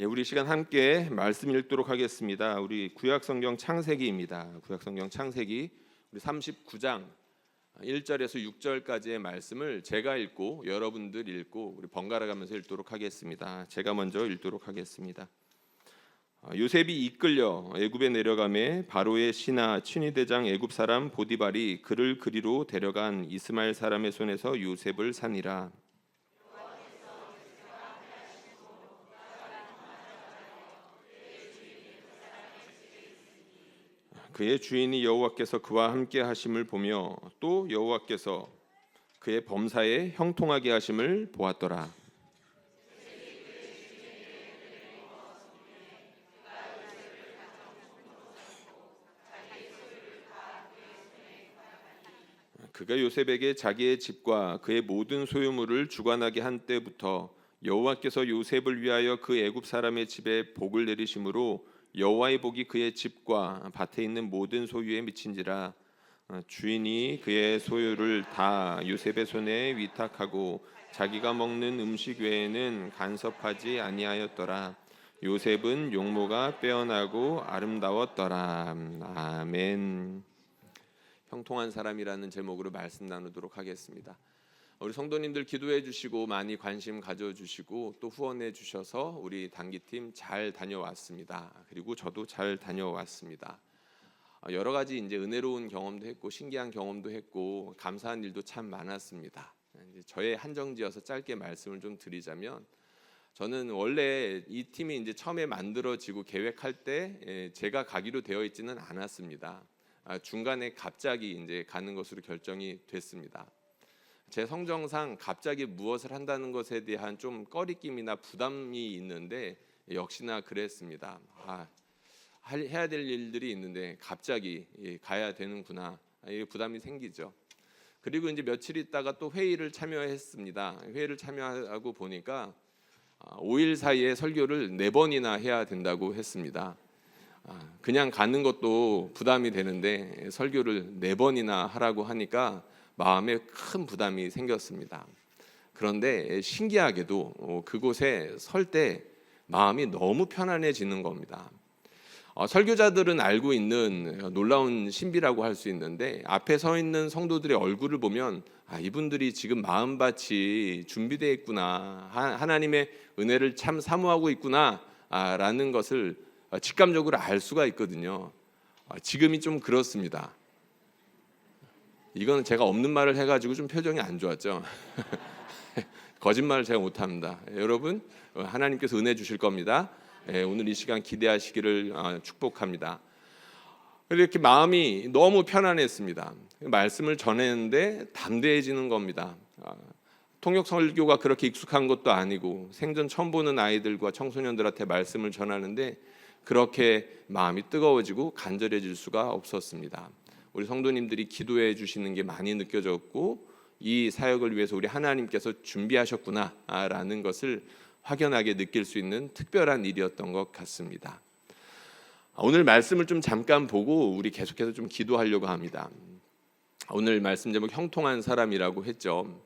우리 시간 함께 말씀 읽도록 하겠습니다. 우리 구약성경 창세기입니다. 구약성경 창세기 우리 39장 1절에서 6절까지의 말씀을 제가 읽고 여러분들 읽고 우리 번갈아 가면서 읽도록 하겠습니다. 제가 먼저 읽도록 하겠습니다. 요셉이 이끌려 애굽에 내려가매 바로의 신하 친위대장 애굽 사람 보디발이 그를 그리로 데려간 이스마엘 사람의 손에서 요셉을 산이라. 그의 주인이 여호와께서 그와 함께 하심을 보며 또 여호와께서 그의 범사에 형통하게 하심을 보았더라. 그가 요셉에게 자기의 집과 그의 모든 소유물을 주관하게 한 때부터 여호와께서 요셉을 위하여 그 애굽 사람의 집에 복을 내리심으로 여호와의 복이 그의 집과 밭에 있는 모든 소유에 미친지라. 주인이 그의 소유를 다 요셉의 손에 위탁하고 자기가 먹는 음식 외에는 간섭하지 아니하였더라. 요셉은 용모가 빼어나고 아름다웠더라. 아멘. 형통한 사람이라는 제목으로 말씀 나누도록 하겠습니다. 우리 성도님들 기도해 주시고 많이 관심 가져주시고 또 후원해 주셔서 우리 단기팀 잘 다녀왔습니다. 그리고 저도 잘 다녀왔습니다. 여러 가지 이제 은혜로운 경험도 했고 신기한 경험도 했고 감사한 일도 참 많았습니다. 이제 저의 한정지어서 짧게 말씀을 좀 드리자면, 저는 원래 이 팀이 이제 처음에 만들어지고 계획할 때 제가 가기로 되어 있지는 않았습니다. 중간에 갑자기 이제 가는 것으로 결정이 됐습니다. 제 성정상 갑자기 무엇을 한다는 것에 대한 좀 꺼리낌이나 부담이 있는데 역시나 그랬습니다. 해야 될 일들이 있는데 갑자기 가야 되는구나, 이게 부담이 생기죠. 그리고 이제 며칠 있다가 또 회의를 참여했습니다. 회의를 참여하고 보니까 5일 사이에 설교를 4번이나 해야 된다고 했습니다. 그냥 가는 것도 부담이 되는데 설교를 4번이나 하라고 하니까 마음에 큰 부담이 생겼습니다. 그런데 신기하게도 그곳에 설 때 마음이 너무 편안해지는 겁니다. 설교자들은 알고 있는 놀라운 신비라고 할 수 있는데, 앞에 서 있는 성도들의 얼굴을 보면 이분들이 지금 마음밭이 준비되어 있구나, 하나님의 은혜를 참 사모하고 있구나 라는 것을 직감적으로 알 수가 있거든요. 지금이 좀 그렇습니다. 이거는 제가 없는 말을 해가지고 좀 표정이 안 좋았죠. 거짓말을 제가 못합니다. 여러분, 하나님께서 은혜 주실 겁니다. 오늘 이 시간 기대하시기를 축복합니다. 이렇게 마음이 너무 편안했습니다. 말씀을 전했는데 담대해지는 겁니다. 통역 설교가 그렇게 익숙한 것도 아니고 생전 처음 보는 아이들과 청소년들한테 말씀을 전하는데 그렇게 마음이 뜨거워지고 간절해질 수가 없었습니다. 우리 성도님들이 기도해 주시는 게 많이 느껴졌고 이 사역을 위해서 우리 하나님께서 준비하셨구나라는 것을 확연하게 느낄 수 있는 특별한 일이었던 것 같습니다. 오늘 말씀을 좀 잠깐 보고 우리 계속해서 좀 기도하려고 합니다. 오늘 말씀 제목 형통한 사람이라고 했죠.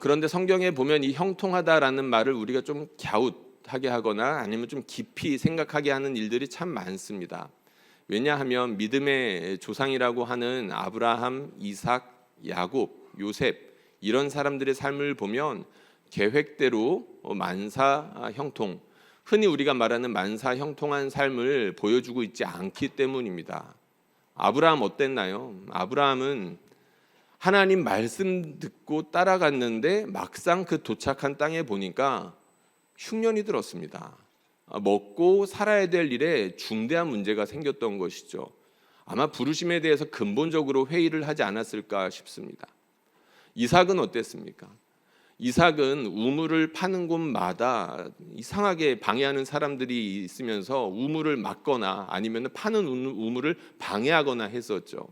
그런데 성경에 보면 이 형통하다라는 말을 우리가 좀 갸웃하게 하거나 아니면 좀 깊이 생각하게 하는 일들이 참 많습니다. 왜냐하면 믿음의 조상이라고 하는 아브라함, 이삭, 야곱, 요셉 이런 사람들의 삶을 보면 계획대로 만사 형통, 흔히 우리가 말하는 만사 형통한 삶을 보여주고 있지 않기 때문입니다. 아브라함 어땠나요? 아브라함은 하나님 말씀 듣고 따라갔는데 막상 그 도착한 땅에 보니까 흉년이 들었습니다. 먹고 살아야 될 일에 중대한 문제가 생겼던 것이죠. 아마 부르심에 대해서 근본적으로 회의를 하지 않았을까 싶습니다. 이삭은 어땠습니까? 이삭은 우물을 파는 곳마다 이상하게 방해하는 사람들이 있으면서 우물을 막거나 아니면 파는 우물을 방해하거나 했었죠.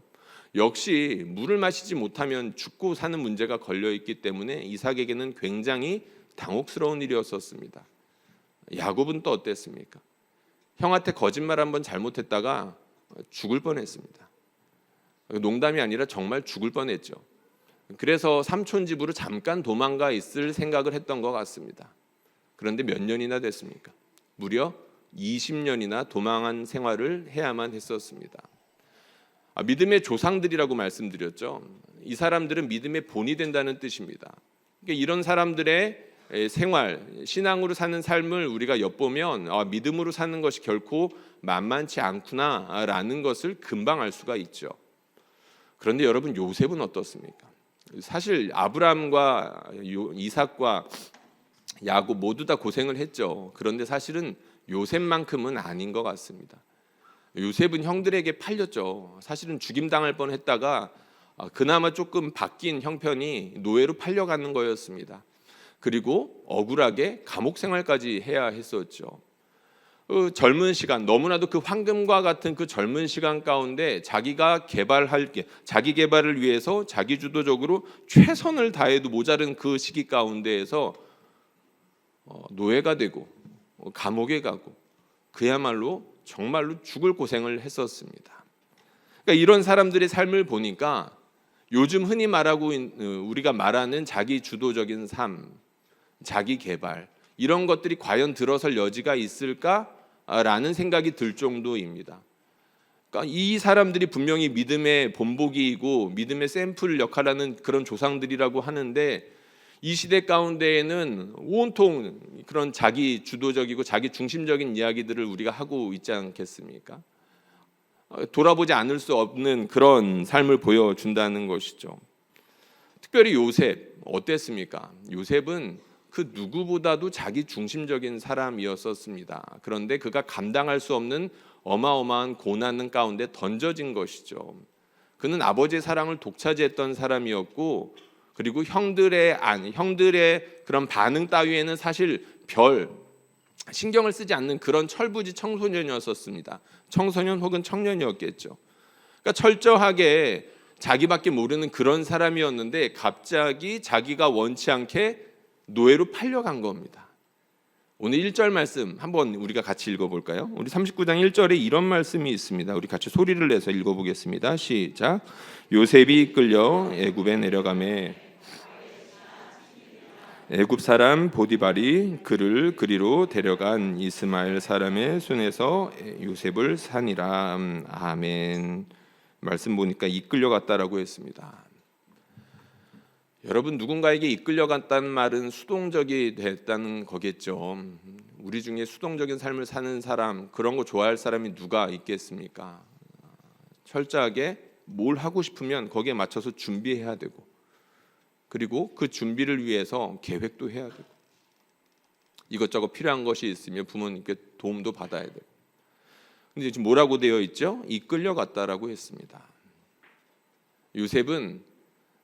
역시 물을 마시지 못하면 죽고 사는 문제가 걸려있기 때문에 이삭에게는 굉장히 당혹스러운 일이었었습니다. 야곱은 또 어땠습니까? 형한테 거짓말 한번 잘못했다가 죽을 뻔했습니다. 농담이 아니라 정말 죽을 뻔했죠. 그래서 삼촌 집으로 잠깐 도망가 있을 생각을 했던 것 같습니다. 그런데 몇 년이나 됐습니까? 무려 20년이나 도망한 생활을 해야만 했었습니다. 믿음의 조상들이라고 말씀드렸죠. 이 사람들은 믿음의 본이 된다는 뜻입니다. 그러니까 이런 사람들의 생활, 신앙으로 사는 삶을 우리가 엿보면 믿음으로 사는 것이 결코 만만치 않구나라는 것을 금방 알 수가 있죠. 그런데 여러분, 요셉은 어떻습니까? 사실 아브라함과 이삭과 야곱 모두 다 고생을 했죠. 그런데 사실은 요셉만큼은 아닌 것 같습니다. 요셉은 형들에게 팔렸죠. 사실은 죽임당할 뻔했다가 그나마 조금 바뀐 형편이 노예로 팔려가는 거였습니다. 그리고 억울하게 감옥 생활까지 해야 했었죠. 젊은 시간, 너무나도 그 황금과 같은 그 젊은 시간 가운데 자기가 자기 개발을 위해서 자기 주도적으로 최선을 다해도 모자른 그 시기 가운데에서 노예가 되고 감옥에 가고 그야말로 정말로 죽을 고생을 했었습니다. 그러니까 이런 사람들의 삶을 보니까 요즘 흔히 우리가 말하는 자기 주도적인 삶, 자기 개발, 이런 것들이 과연 들어설 여지가 있을까라는 생각이 들 정도입니다. 그러니까 이 사람들이 분명히 믿음의 본보기이고 믿음의 샘플 역할하는 그런 조상들이라고 하는데, 이 시대 가운데에는 온통 그런 자기 주도적이고 자기 중심적인 이야기들을 우리가 하고 있지 않겠습니까? 돌아보지 않을 수 없는 그런 삶을 보여준다는 것이죠. 특별히 요셉 어땠습니까? 요셉은 그 누구보다도 자기 중심적인 사람이었었습니다. 그런데 그가 감당할 수 없는 어마어마한 고난 가운데 던져진 것이죠. 그는 아버지의 사랑을 독차지했던 사람이었고, 그리고 형들의 그런 반응 따위에는 사실 별 신경을 쓰지 않는 그런 철부지 청소년이었었습니다. 청소년 혹은 청년이었겠죠. 그러니까 철저하게 자기밖에 모르는 그런 사람이었는데 갑자기 자기가 원치 않게 노예로 팔려간 겁니다. 오늘 1절 말씀 한번 우리가 같이 읽어볼까요? 우리 39장 1절에 이런 말씀이 있습니다. 우리 같이 소리를 내서 읽어보겠습니다. 시작. 요셉이 이끌려 애굽에 내려가매 애굽 사람 보디발이 그를 그리로 데려간 이스마엘 사람의 손에서 요셉을 산이라. 아멘. 말씀 보니까 이끌려갔다라고 했습니다. 여러분, 누군가에게 이끌려갔다는 말은 수동적이 됐다는 거겠죠. 우리 중에 수동적인 삶을 사는 사람, 그런 거 좋아할 사람이 누가 있겠습니까? 철저하게 뭘 하고 싶으면 거기에 맞춰서 준비해야 되고, 그리고 그 준비를 위해서 계획도 해야 되고, 이것저것 필요한 것이 있으면 부모님께 도움도 받아야 되고. 근데 지금 뭐라고 되어 있죠? 이끌려갔다라고 했습니다. 요셉은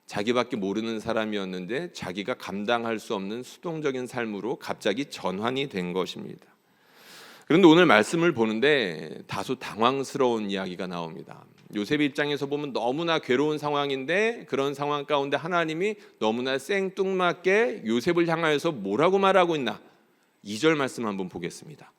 자기밖에 모르는 사람이었는데 자기가 감당할 수 없는 수동적인 삶으로 갑자기 전환이 된 것입니다. 그런데 오늘 말씀을 보는데 다소 당황스러운 이야기가 나옵니다. 요셉의 입장에서 보면 너무나 괴로운 상황인데, 그런 상황 가운데 하나님이 너무나 생뚱맞게 요셉을 향하여서 뭐라고 말하고 있나? 2절 말씀 한번 보겠습니다.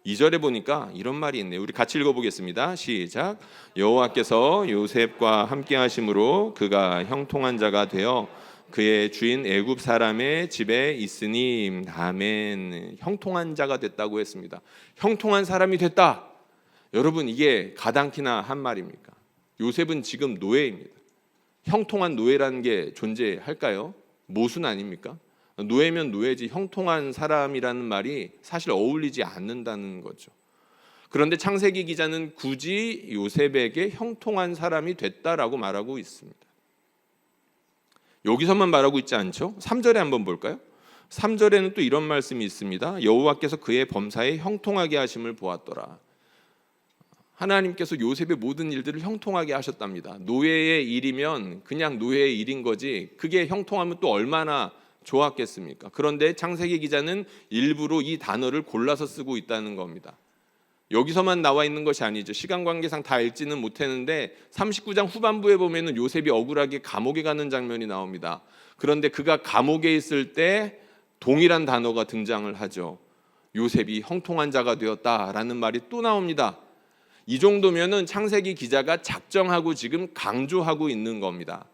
2절에 보니까 이런 말이 있네요. 우리 같이 읽어보겠습니다. 시작. 여호와께서 요셉과 함께 하심으로 그가 형통한 자가 되어 그의 주인 애굽 사람의 집에 있으니. 아멘. 형통한 자가 됐다고 했습니다. 형통한 사람이 됐다. 여러분, 이게 가당키나 한 말입니까? 요셉은 지금 노예입니다. 형통한 노예라는 게 존재할까요? 모순 아닙니까? 노예면 노예지 형통한 사람이라는 말이 사실 어울리지 않는다는 거죠. 그런데 창세기 기자는 굳이 요셉에게 형통한 사람이 됐다라고 말하고 있습니다. 여기서만 말하고 있지 않죠? 3절에 한번 볼까요? 3절에는 또 이런 말씀이 있습니다. 여호와께서 그의 범사에 형통하게 하심을 보았더라. 하나님께서 요셉의 모든 일들을 형통하게 하셨답니다. 노예의 일이면 그냥 노예의 일인 거지, 그게 형통하면 또 얼마나 좋았겠습니까? 그런데 창세기 기자는 일부러 이 단어를 골라서 쓰고 있다는 겁니다. 여기서만 나와 있는 것이 아니죠. 시간 관계상 다 읽지는 못했는데 39장 후반부에 보면은 요셉이 억울하게 감옥에 가는 장면이 나옵니다. 그런데 그가 감옥에 있을 때 동일한 단어가 등장을 하죠. 요셉이 형통한 자가 되었다라는 말이 또 나옵니다. 이 정도면은 창세기 기자가 작정하고 지금 강조하고 있는 겁니다.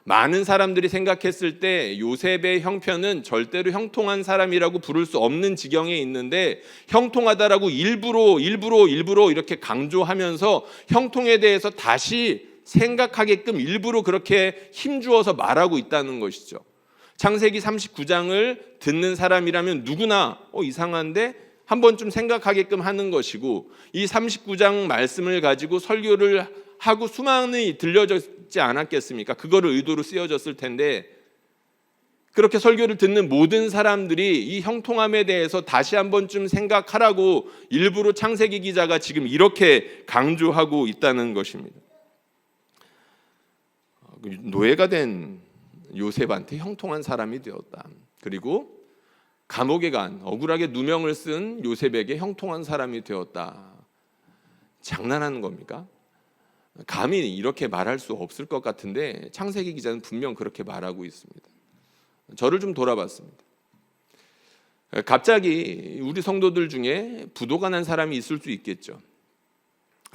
많은 사람들이 생각했을 때 요셉의 형편은 절대로 형통한 사람이라고 부를 수 없는 지경에 있는데, 형통하다라고 일부러 이렇게 강조하면서 형통에 대해서 다시 생각하게끔 일부러 그렇게 힘주어서 말하고 있다는 것이죠. 창세기 39장을 듣는 사람이라면 누구나 이상한데 한 번쯤 생각하게끔 하는 것이고, 이 39장 말씀을 가지고 설교를 하고 수많이 들려졌지 않았겠습니까? 그거를 의도로 쓰여졌을 텐데, 그렇게 설교를 듣는 모든 사람들이 이 형통함에 대해서 다시 한 번쯤 생각하라고 일부러 창세기 기자가 지금 이렇게 강조하고 있다는 것입니다. 노예가 된 요셉한테 형통한 사람이 되었다. 그리고 감옥에 간 억울하게 누명을 쓴 요셉에게 형통한 사람이 되었다. 장난하는 겁니까? 감히 이렇게 말할 수 없을 것 같은데 창세기 기자는 분명 그렇게 말하고 있습니다. 저를 좀 돌아봤습니다. 갑자기 우리 성도들 중에 부도가 난 사람이 있을 수 있겠죠.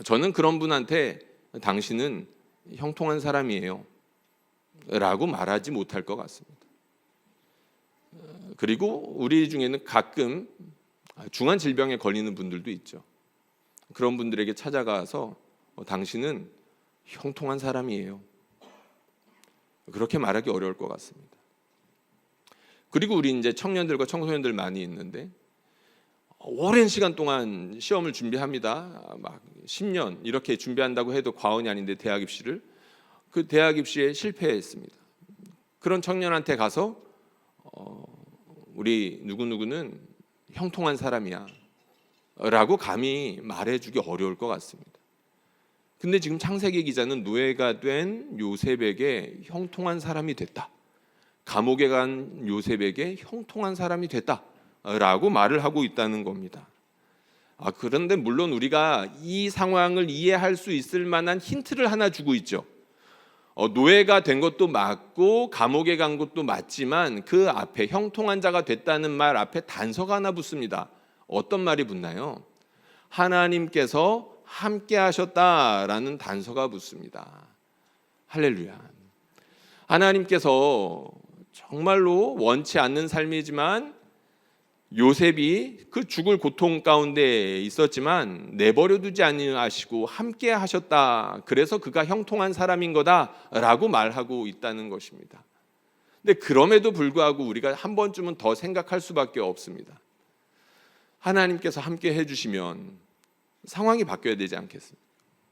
저는 그런 분한테 당신은 형통한 사람이에요 라고 말하지 못할 것 같습니다. 그리고 우리 중에는 가끔 중한 질병에 걸리는 분들도 있죠. 그런 분들에게 찾아가서 당신은 형통한 사람이에요, 그렇게 말하기 어려울 것 같습니다. 그리고 우리 이제 청년들과 청소년들 많이 있는데 오랜 시간 동안 시험을 준비합니다. 막 10년 이렇게 준비한다고 해도 과언이 아닌데 대학 입시를, 그 대학 입시에 실패했습니다. 그런 청년한테 가서 우리 누구누구는 형통한 사람이야 라고 감히 말해주기 어려울 것 같습니다. 근데 지금 창세기 기자는 노예가 된 요셉에게 형통한 사람이 됐다, 감옥에 간 요셉에게 형통한 사람이 됐다 라고 말을 하고 있다는 겁니다. 그런데 물론 우리가 이 상황을 이해할 수 있을 만한 힌트를 하나 주고 있죠. 노예가 된 것도 맞고 감옥에 간 것도 맞지만 그 앞에 형통한 자가 됐다는 말 앞에 단서가 하나 붙습니다. 어떤 말이 붙나요? 하나님께서 함께 하셨다라는 단서가 붙습니다. 할렐루야. 하나님께서 정말로 원치 않는 삶이지만 요셉이 그 죽을 고통 가운데 있었지만 내버려 두지 아니하시고 함께 하셨다. 그래서 그가 형통한 사람인 거다라고 말하고 있다는 것입니다. 근데 그럼에도 불구하고 우리가 한 번쯤은 더 생각할 수밖에 없습니다. 하나님께서 함께 해주시면 상황이 바뀌어야 되지 않겠습니까?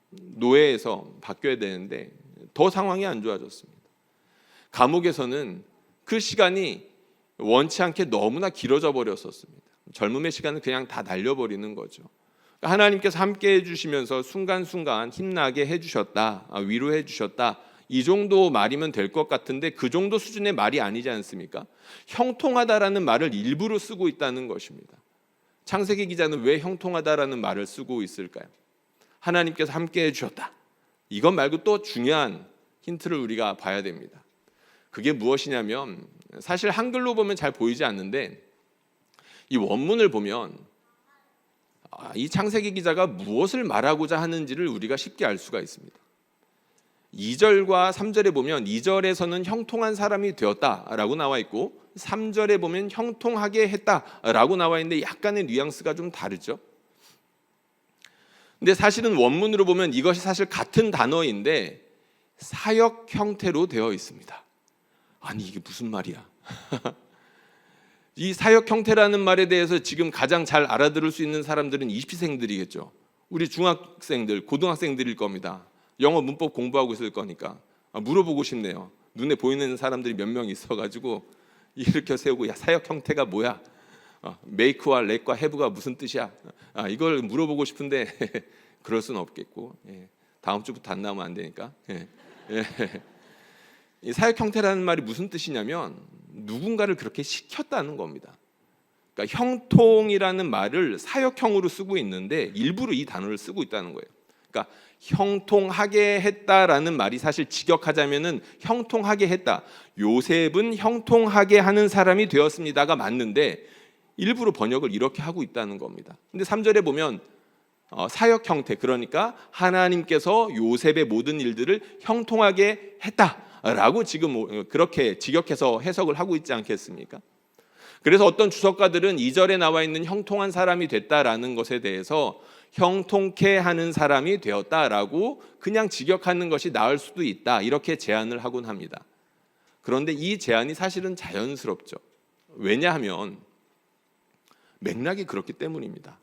노예에서 바뀌어야 되는데 더 상황이 안 좋아졌습니다. 감옥에서는 그 시간이 원치 않게 너무나 길어져 버렸었습니다. 젊음의 시간은 그냥 다 날려버리는 거죠. 하나님께서 함께 해주시면서 순간순간 힘나게 해주셨다, 위로해 주셨다, 이 정도 말이면 될 것 같은데 그 정도 수준의 말이 아니지 않습니까? 형통하다라는 말을 일부러 쓰고 있다는 것입니다. 창세기 기자는 왜 형통하다라는 말을 쓰고 있을까요? 하나님께서 함께 해주셨다, 이것 말고 또 중요한 힌트를 우리가 봐야 됩니다. 그게 무엇이냐면, 사실 한글로 보면 잘 보이지 않는데 이 원문을 보면 이 창세기 기자가 무엇을 말하고자 하는지를 우리가 쉽게 알 수가 있습니다. 2절과 3절에 보면 2절에서는 형통한 사람이 되었다라고 나와 있고 3절에 보면 형통하게 했다라고 나와 있는데 약간의 뉘앙스가 좀 다르죠. 근데 사실은 원문으로 보면 이것이 사실 같은 단어인데 사역 형태로 되어 있습니다. 아니 이게 무슨 말이야? 이 사역 형태라는 말에 대해서 지금 가장 잘 알아들을 수 있는 사람들은 20시생들이겠죠. 우리 중학생들, 고등학생들일 겁니다. 영어 문법 공부하고 있을 거니까 물어보고 싶네요. 눈에 보이는 사람들이 몇 명 있어가지고 이렇게 세우고, 야 사역 형태가 뭐야? 메이크와 렉과 해브가 무슨 뜻이야? 이걸 물어보고 싶은데 그럴 수는 없겠고, 다음 주부터 안 나오면 안 되니까. 이 사역 형태라는 말이 무슨 뜻이냐면 누군가를 그렇게 시켰다는 겁니다. 그러니까 형통이라는 말을 사역형으로 쓰고 있는데 일부러 이 단어를 쓰고 있다는 거예요. 그러니까 형통하게 했다라는 말이 사실 직역하자면은 형통하게 했다, 요셉은 형통하게 하는 사람이 되었습니다가 맞는데 일부러 번역을 이렇게 하고 있다는 겁니다. 근데 3절에 보면 사역 형태, 그러니까 하나님께서 요셉의 모든 일들을 형통하게 했다라고 지금 그렇게 직역해서 해석을 하고 있지 않겠습니까? 그래서 어떤 주석가들은 2절에 나와 있는 형통한 사람이 됐다라는 것에 대해서 형통케 하는 사람이 되었다라고 그냥 직역하는 것이 나을 수도 있다, 이렇게 제안을 하곤 합니다. 그런데 이 제안이 사실은 자연스럽죠. 왜냐하면 맥락이 그렇기 때문입니다.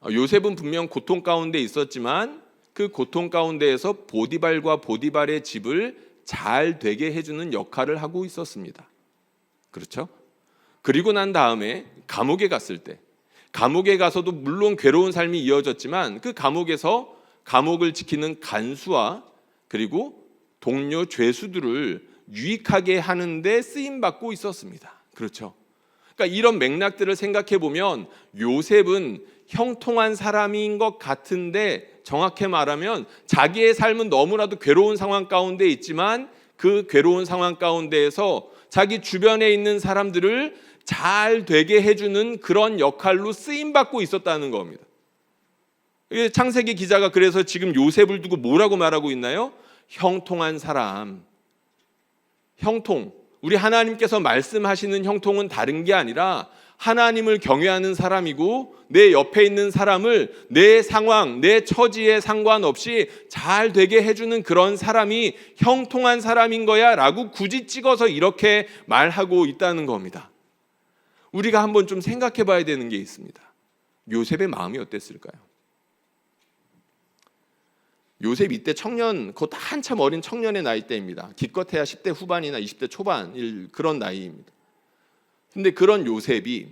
요셉은 분명 고통 가운데 있었지만 그 고통 가운데에서 보디발과 보디발의 집을 잘 되게 해주는 역할을 하고 있었습니다. 그렇죠? 그리고 난 다음에 감옥에 갔을 때, 감옥에 가서도 물론 괴로운 삶이 이어졌지만 그 감옥에서 감옥을 지키는 간수와 그리고 동료 죄수들을 유익하게 하는데 쓰임받고 있었습니다. 그렇죠? 그러니까 이런 맥락들을 생각해 보면 요셉은 형통한 사람인 것 같은데, 정확히 말하면 자기의 삶은 너무나도 괴로운 상황 가운데 있지만 그 괴로운 상황 가운데에서 자기 주변에 있는 사람들을 잘 되게 해주는 그런 역할로 쓰임받고 있었다는 겁니다. 창세기 기자가 그래서 지금 요셉을 두고 뭐라고 말하고 있나요? 형통한 사람. 형통, 우리 하나님께서 말씀하시는 형통은 다른 게 아니라 하나님을 경외하는 사람이고 내 옆에 있는 사람을 내 상황, 내 처지에 상관없이 잘 되게 해주는 그런 사람이 형통한 사람인 거야 라고 굳이 찍어서 이렇게 말하고 있다는 겁니다. 우리가 한번 좀 생각해 봐야 되는 게 있습니다. 요셉의 마음이 어땠을까요? 요셉 이때 청년, 곧 한참 어린 청년의 나이대입니다. 기껏해야 10대 후반이나 20대 초반일 그런 나이입니다. 근데 그런 요셉이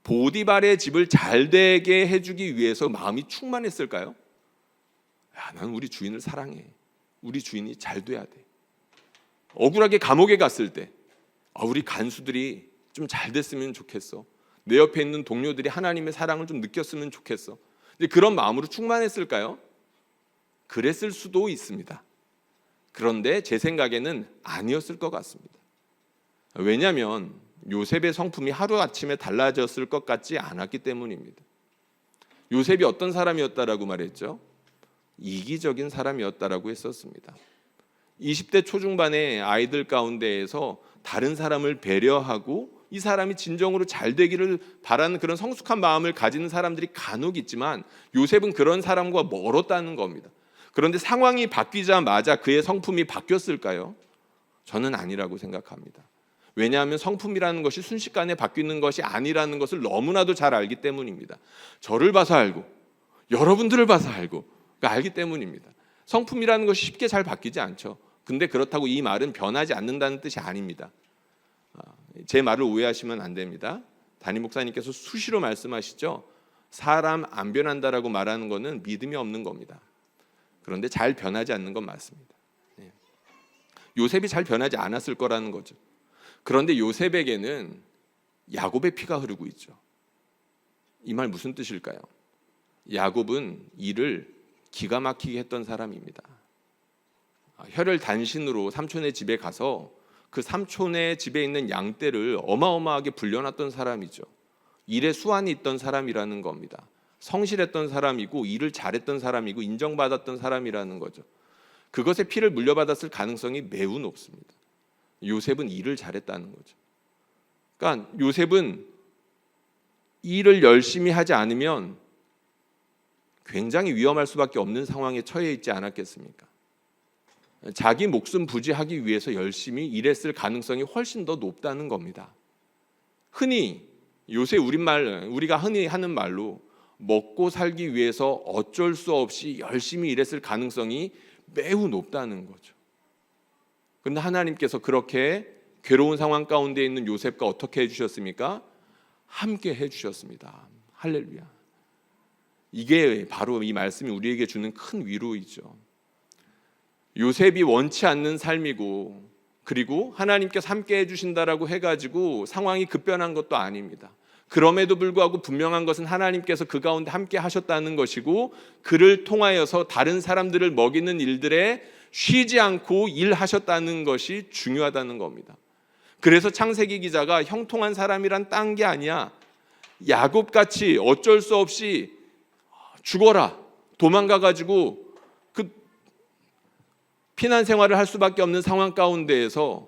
보디발의 집을 잘 되게 해주기 위해서 마음이 충만했을까요? 난 우리 주인을 사랑해. 우리 주인이 잘 돼야 돼. 억울하게 감옥에 갔을 때 우리 간수들이 좀 잘 됐으면 좋겠어. 내 옆에 있는 동료들이 하나님의 사랑을 좀 느꼈으면 좋겠어. 근데 그런 마음으로 충만했을까요? 그랬을 수도 있습니다. 그런데 제 생각에는 아니었을 것 같습니다. 왜냐하면 요셉의 성품이 하루아침에 달라졌을 것 같지 않았기 때문입니다. 요셉이 어떤 사람이었다라고 말했죠? 이기적인 사람이었다라고 했었습니다. 20대 초중반의 아이들 가운데에서 다른 사람을 배려하고 이 사람이 진정으로 잘 되기를 바라는 그런 성숙한 마음을 가지는 사람들이 간혹 있지만 요셉은 그런 사람과 멀었다는 겁니다. 그런데 상황이 바뀌자마자 그의 성품이 바뀌었을까요? 저는 아니라고 생각합니다. 왜냐하면 성품이라는 것이 순식간에 바뀌는 것이 아니라는 것을 너무나도 잘 알기 때문입니다. 저를 봐서 알고 여러분들을 봐서 알기 때문입니다. 성품이라는 것이 쉽게 잘 바뀌지 않죠. 근데 그렇다고 이 말은 변하지 않는다는 뜻이 아닙니다. 제 말을 오해하시면 안 됩니다. 담임 목사님께서 수시로 말씀하시죠. 사람 안 변한다라고 말하는 것은 믿음이 없는 겁니다. 그런데 잘 변하지 않는 건 맞습니다. 요셉이 잘 변하지 않았을 거라는 거죠. 그런데 요셉에게는 야곱의 피가 흐르고 있죠. 이 말 무슨 뜻일까요? 야곱은 일을 기가 막히게 했던 사람입니다. 혈혈 단신으로 삼촌의 집에 가서 그 삼촌의 집에 있는 양떼를 어마어마하게 불려놨던 사람이죠. 일에 수완이 있던 사람이라는 겁니다. 성실했던 사람이고 일을 잘했던 사람이고 인정받았던 사람이라는 거죠. 그것의 피를 물려받았을 가능성이 매우 높습니다. 요셉은 일을 잘했다는 거죠. 그러니까 요셉은 일을 열심히 하지 않으면 굉장히 위험할 수밖에 없는 상황에 처해 있지 않았겠습니까? 자기 목숨 부지하기 위해서 열심히 일했을 가능성이 훨씬 더 높다는 겁니다. 흔히 요새 우리가 흔히 하는 말로 먹고 살기 위해서 어쩔 수 없이 열심히 일했을 가능성이 매우 높다는 거죠. 그런데 하나님께서 그렇게 괴로운 상황 가운데 있는 요셉과 어떻게 해주셨습니까? 함께 해주셨습니다. 할렐루야. 이게 바로 이 말씀이 우리에게 주는 큰 위로이죠. 요셉이 원치 않는 삶이고 그리고 하나님께서 함께 해주신다라고 해가지고 상황이 급변한 것도 아닙니다. 그럼에도 불구하고 분명한 것은 하나님께서 그 가운데 함께 하셨다는 것이고 그를 통하여서 다른 사람들을 먹이는 일들에 쉬지 않고 일하셨다는 것이 중요하다는 겁니다. 그래서 창세기 기자가 형통한 사람이란 딴 게 아니야. 야곱같이 어쩔 수 없이 죽어라, 도망가가지고 그 피난 생활을 할 수밖에 없는 상황 가운데에서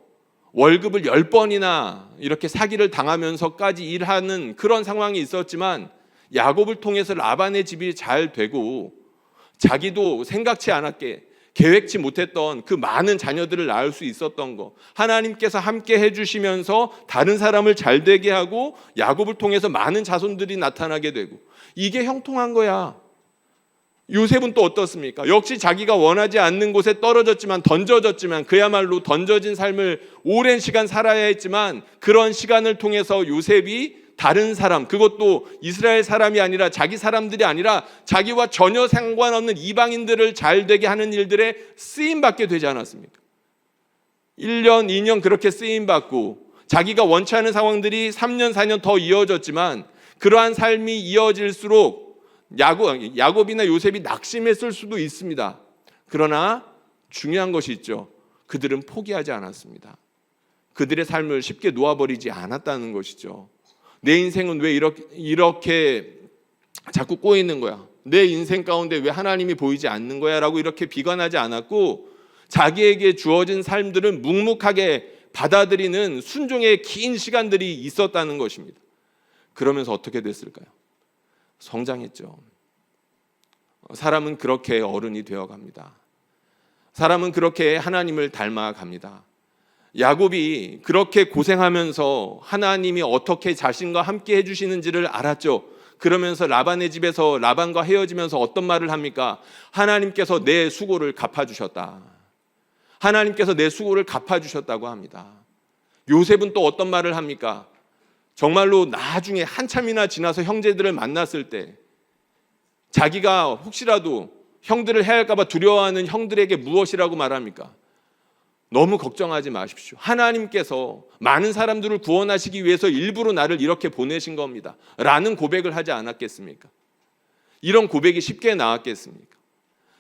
월급을 10번이나 이렇게 사기를 당하면서까지 일하는 그런 상황이 있었지만, 야곱을 통해서 라반의 집이 잘 되고 자기도 생각치 않았게 계획치 못했던 그 많은 자녀들을 낳을 수 있었던 거, 하나님께서 함께 해주시면서 다른 사람을 잘 되게 하고 야곱을 통해서 많은 자손들이 나타나게 되고, 이게 형통한 거야. 요셉은 또 어떻습니까? 역시 자기가 원하지 않는 곳에 떨어졌지만, 던져졌지만, 그야말로 던져진 삶을 오랜 시간 살아야 했지만, 그런 시간을 통해서 요셉이 다른 사람, 그것도 이스라엘 사람이 아니라 자기 사람들이 아니라 자기와 전혀 상관없는 이방인들을 잘 되게 하는 일들에 쓰임받게 되지 않았습니까? 1년, 2년 그렇게 쓰임받고 자기가 원치 않은 상황들이 3년, 4년 더 이어졌지만, 그러한 삶이 이어질수록 야곱이나 요셉이 낙심했을 수도 있습니다. 그러나 중요한 것이 있죠. 그들은 포기하지 않았습니다. 그들의 삶을 쉽게 놓아버리지 않았다는 것이죠. 내 인생은 왜 이렇게 자꾸 꼬이는 거야? 내 인생 가운데 왜 하나님이 보이지 않는 거야? 라고 이렇게 비관하지 않았고, 자기에게 주어진 삶들은 묵묵하게 받아들이는 순종의 긴 시간들이 있었다는 것입니다. 그러면서 어떻게 됐을까요? 성장했죠. 사람은 그렇게 어른이 되어갑니다. 사람은 그렇게 하나님을 닮아갑니다. 야곱이 그렇게 고생하면서 하나님이 어떻게 자신과 함께 해주시는지를 알았죠. 그러면서 라반의 집에서 라반과 헤어지면서 어떤 말을 합니까? 하나님께서 내 수고를 갚아주셨다. 하나님께서 내 수고를 갚아주셨다고 합니다. 요셉은 또 어떤 말을 합니까? 정말로 나중에 한참이나 지나서 형제들을 만났을 때 자기가 혹시라도 형들을 해할까 봐 두려워하는 형들에게 무엇이라고 말합니까? 너무 걱정하지 마십시오. 하나님께서 많은 사람들을 구원하시기 위해서 일부러 나를 이렇게 보내신 겁니다. 라는 고백을 하지 않았겠습니까? 이런 고백이 쉽게 나왔겠습니까?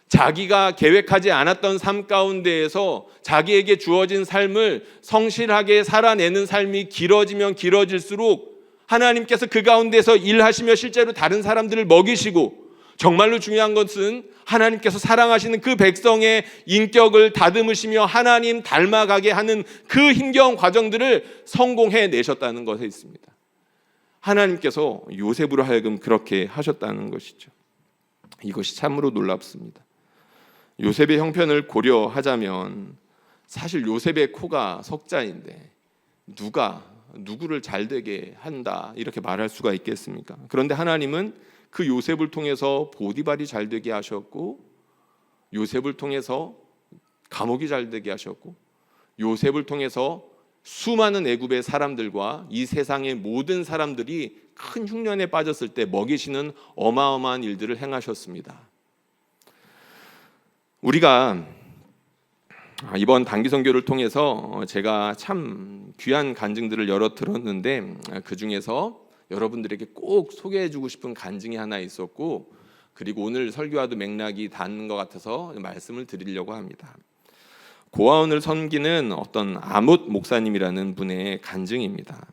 자기가 계획하지 않았던 삶 가운데에서 자기에게 주어진 삶을 성실하게 살아내는 삶이 길어지면 길어질수록 하나님께서 그 가운데서 일하시며 실제로 다른 사람들을 먹이시고, 정말로 중요한 것은 하나님께서 사랑하시는 그 백성의 인격을 다듬으시며 하나님 닮아가게 하는 그 힘겨운 과정들을 성공해 내셨다는 것에 있습니다. 하나님께서 요셉으로 하여금 그렇게 하셨다는 것이죠. 이것이 참으로 놀랍습니다. 요셉의 형편을 고려하자면 사실 요셉의 코가 석자인데 누가 누구를 잘되게 한다 이렇게 말할 수가 있겠습니까? 그런데 하나님은 그 요셉을 통해서 보디발이 잘되게 하셨고, 요셉을 통해서 감옥이 잘되게 하셨고, 요셉을 통해서 수많은 애굽의 사람들과 이 세상의 모든 사람들이 큰 흉년에 빠졌을 때 먹이시는 어마어마한 일들을 행하셨습니다. 우리가 이번 단기 선교를 통해서 제가 참 귀한 간증들을 여러 들었는데, 그 중에서 여러분들에게 꼭 소개해주고 싶은 간증이 하나 있었고, 그리고 오늘 설교와도 맥락이 닿는 것 같아서 말씀을 드리려고 합니다. 고아원을 섬기는 어떤 아못 목사님이라는 분의 간증입니다.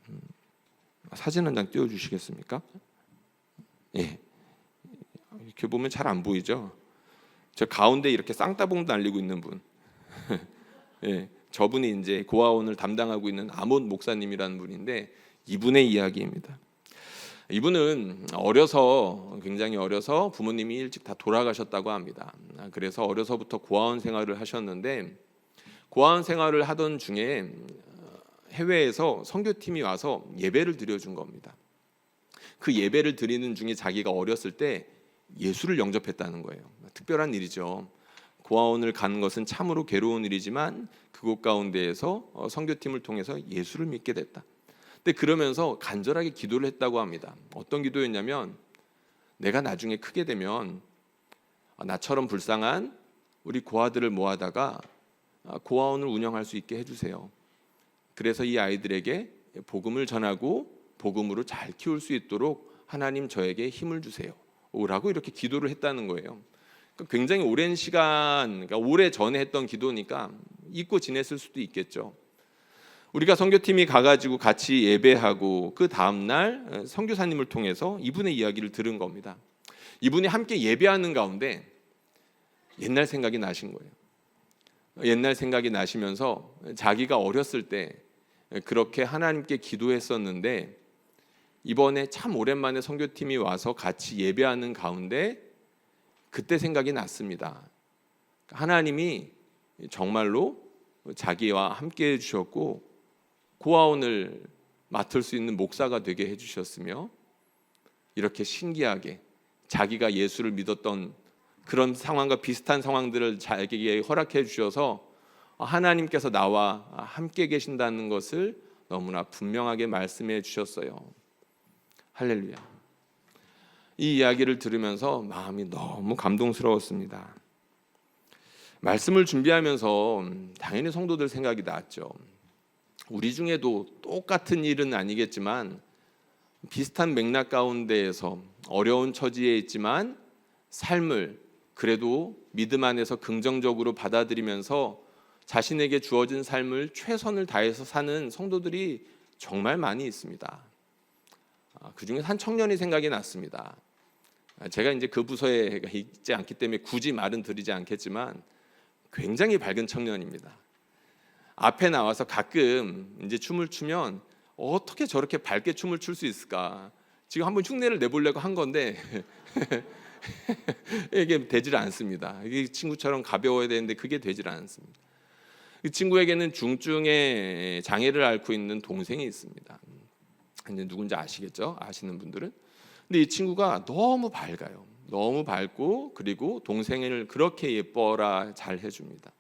사진 한 장 띄워주시겠습니까? 예, 이렇게 보면 잘 안 보이죠? 저 가운데 이렇게 쌍따봉 날리고 있는 분, 예, 저분이 이제 고아원을 담당하고 있는 아못 목사님이라는 분인데, 이분의 이야기입니다. 이분은 굉장히 어려서 부모님이 일찍 다 돌아가셨다고 합니다. 그래서 어려서부터 고아원 생활을 하셨는데, 고아원 생활을 하던 중에 해외에서 선교팀이 와서 예배를 드려준 겁니다. 그 예배를 드리는 중에 자기가 어렸을 때 예수를 영접했다는 거예요. 특별한 일이죠. 고아원을 가는 것은 참으로 괴로운 일이지만 그곳 가운데에서 선교팀을 통해서 예수를 믿게 됐다. 근데 그러면서 간절하게 기도를 했다고 합니다. 어떤 기도였냐면, 내가 나중에 크게 되면 나처럼 불쌍한 우리 고아들을 모아다가 고아원을 운영할 수 있게 해주세요. 그래서 이 아이들에게 복음을 전하고 복음으로 잘 키울 수 있도록 하나님 저에게 힘을 주세요 라고 이렇게 기도를 했다는 거예요. 굉장히 오랜 시간, 그러니까 오래 전에 했던 기도니까 잊고 지냈을 수도 있겠죠. 우리가 선교팀이 가가지고 같이 예배하고 그 다음날 선교사님을 통해서 이분의 이야기를 들은 겁니다. 이분이 함께 예배하는 가운데 옛날 생각이 나신 거예요. 옛날 생각이 나시면서 자기가 어렸을 때 그렇게 하나님께 기도했었는데 이번에 참 오랜만에 선교팀이 와서 같이 예배하는 가운데 그때 생각이 났습니다. 하나님이 정말로 자기와 함께 해주셨고 고아원을 맡을 수 있는 목사가 되게 해주셨으며 이렇게 신기하게 자기가 예수를 믿었던 그런 상황과 비슷한 상황들을 자기에게 허락해 주셔서 하나님께서 나와 함께 계신다는 것을 너무나 분명하게 말씀해 주셨어요. 할렐루야. 이 이야기를 들으면서 마음이 너무 감동스러웠습니다. 말씀을 준비하면서 당연히 성도들 생각이 났죠. 우리 중에도 똑같은 일은 아니겠지만 비슷한 맥락 가운데에서 어려운 처지에 있지만 삶을 그래도 믿음 안에서 긍정적으로 받아들이면서 자신에게 주어진 삶을 최선을 다해서 사는 성도들이 정말 많이 있습니다. 그중에 한 청년이 생각이 났습니다. 제가 이제 그 부서에 있지 않기 때문에 굳이 말은 드리지 않겠지만 굉장히 밝은 청년입니다. 앞에 나와서 가끔 이제 춤을 추면 어떻게 저렇게 밝게 춤을 출 수 있을까? 지금 한번 흉내를 내보려고 한 건데 이게 되질 않습니다. 이 친구처럼 가벼워야 되는데 그게 되질 않습니다. 이 친구에게는 중증의 장애를 앓고 있는 동생이 있습니다. 이제 누군지 아시겠죠? 아시는 분들은. 근데 이 친구가 너무 밝아요. 너무 밝고 그리고 동생을 그렇게 예뻐라 잘 해줍니다.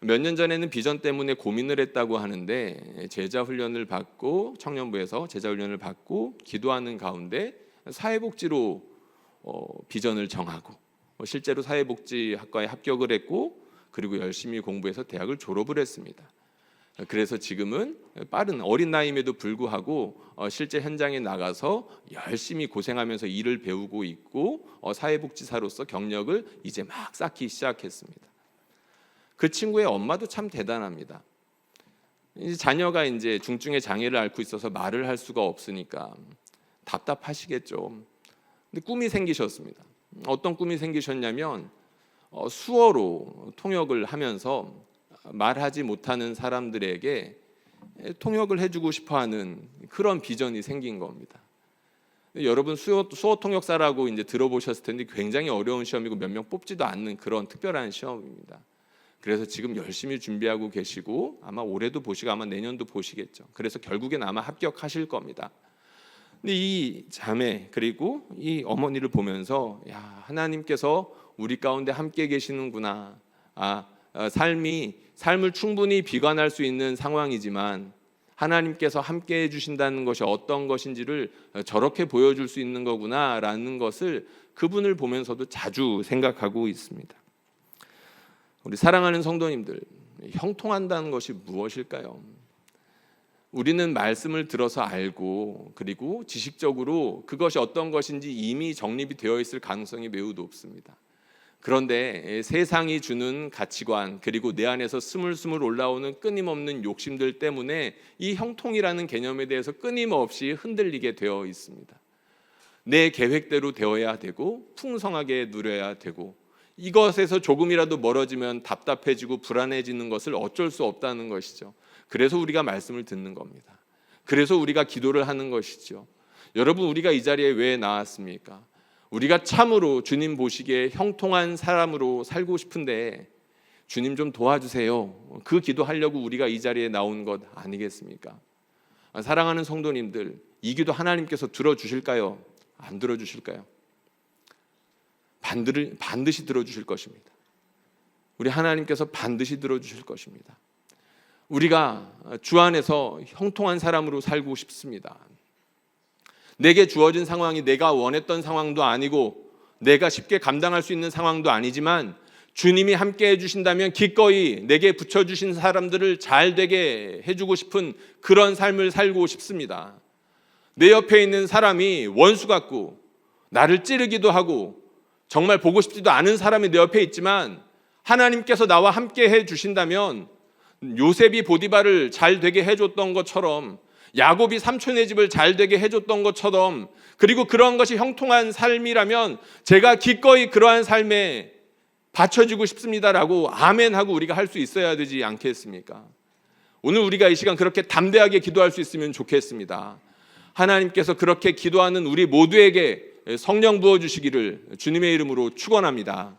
몇 년 전에는 비전 때문에 고민을 했다고 하는데 제자 훈련을 받고 청년부에서 제자 훈련을 받고 기도하는 가운데 사회복지로 비전을 정하고 실제로 사회복지학과에 합격을 했고 그리고 열심히 공부해서 대학을 졸업을 했습니다. 그래서 지금은 빠른 어린 나이임에도 불구하고 실제 현장에 나가서 열심히 고생하면서 일을 배우고 있고 사회복지사로서 경력을 이제 막 쌓기 시작했습니다. 그 친구의 엄마도 참 대단합니다. 자녀가 이제 중증의 장애를 앓고 있어서 말을 할 수가 없으니까 답답하시겠죠. 근데 꿈이 생기셨습니다. 어떤 꿈이 생기셨냐면 수어로 통역을 하면서 말하지 못하는 사람들에게 통역을 해주고 싶어하는 그런 비전이 생긴 겁니다. 여러분 수어 통역사라고 이제 들어보셨을 텐데 굉장히 어려운 시험이고 몇 명 뽑지도 않는 그런 특별한 시험입니다. 그래서 지금 열심히 준비하고 계시고 아마 올해도 보시고 아마 내년도 보시겠죠. 그래서 결국엔 아마 합격하실 겁니다. 근데 이 자매 그리고 이 어머니를 보면서 야, 하나님께서 우리 가운데 함께 계시는구나. 삶을 충분히 비관할 수 있는 상황이지만 하나님께서 함께 해주신다는 것이 어떤 것인지를 저렇게 보여줄 수 있는 거구나라는 것을 그분을 보면서도 자주 생각하고 있습니다. 우리 사랑하는 성도님들, 형통한다는 것이 무엇일까요? 우리는 말씀을 들어서 알고 그리고 지식적으로 그것이 어떤 것인지 이미 정립이 되어 있을 가능성이 매우 높습니다. 그런데 세상이 주는 가치관 그리고 내 안에서 스물스물 올라오는 끊임없는 욕심들 때문에 이 형통이라는 개념에 대해서 끊임없이 흔들리게 되어 있습니다. 내 계획대로 되어야 되고 풍성하게 누려야 되고 이것에서 조금이라도 멀어지면 답답해지고 불안해지는 것을 어쩔 수 없다는 것이죠. 그래서 우리가 말씀을 듣는 겁니다. 그래서 우리가 기도를 하는 것이죠. 여러분 우리가 이 자리에 왜 나왔습니까? 우리가 참으로 주님 보시기에 형통한 사람으로 살고 싶은데 주님 좀 도와주세요. 그 기도하려고 우리가 이 자리에 나온 것 아니겠습니까? 사랑하는 성도님들, 이 기도 하나님께서 들어주실까요? 안 들어주실까요? 반드시 들어주실 것입니다. 우리 하나님께서 반드시 들어주실 것입니다. 우리가 주 안에서 형통한 사람으로 살고 싶습니다. 내게 주어진 상황이 내가 원했던 상황도 아니고 내가 쉽게 감당할 수 있는 상황도 아니지만 주님이 함께 해주신다면 기꺼이 내게 붙여주신 사람들을 잘 되게 해주고 싶은 그런 삶을 살고 싶습니다. 내 옆에 있는 사람이 원수 같고 나를 찌르기도 하고 정말 보고 싶지도 않은 사람이 내 옆에 있지만 하나님께서 나와 함께 해주신다면 요셉이 보디발을 잘 되게 해줬던 것처럼 야곱이 삼촌의 집을 잘 되게 해줬던 것처럼, 그리고 그러한 것이 형통한 삶이라면 제가 기꺼이 그러한 삶에 바쳐지고 싶습니다라고 아멘하고 우리가 할 수 있어야 되지 않겠습니까? 오늘 우리가 이 시간 그렇게 담대하게 기도할 수 있으면 좋겠습니다. 하나님께서 그렇게 기도하는 우리 모두에게 성령 부어주시기를 주님의 이름으로 축원합니다.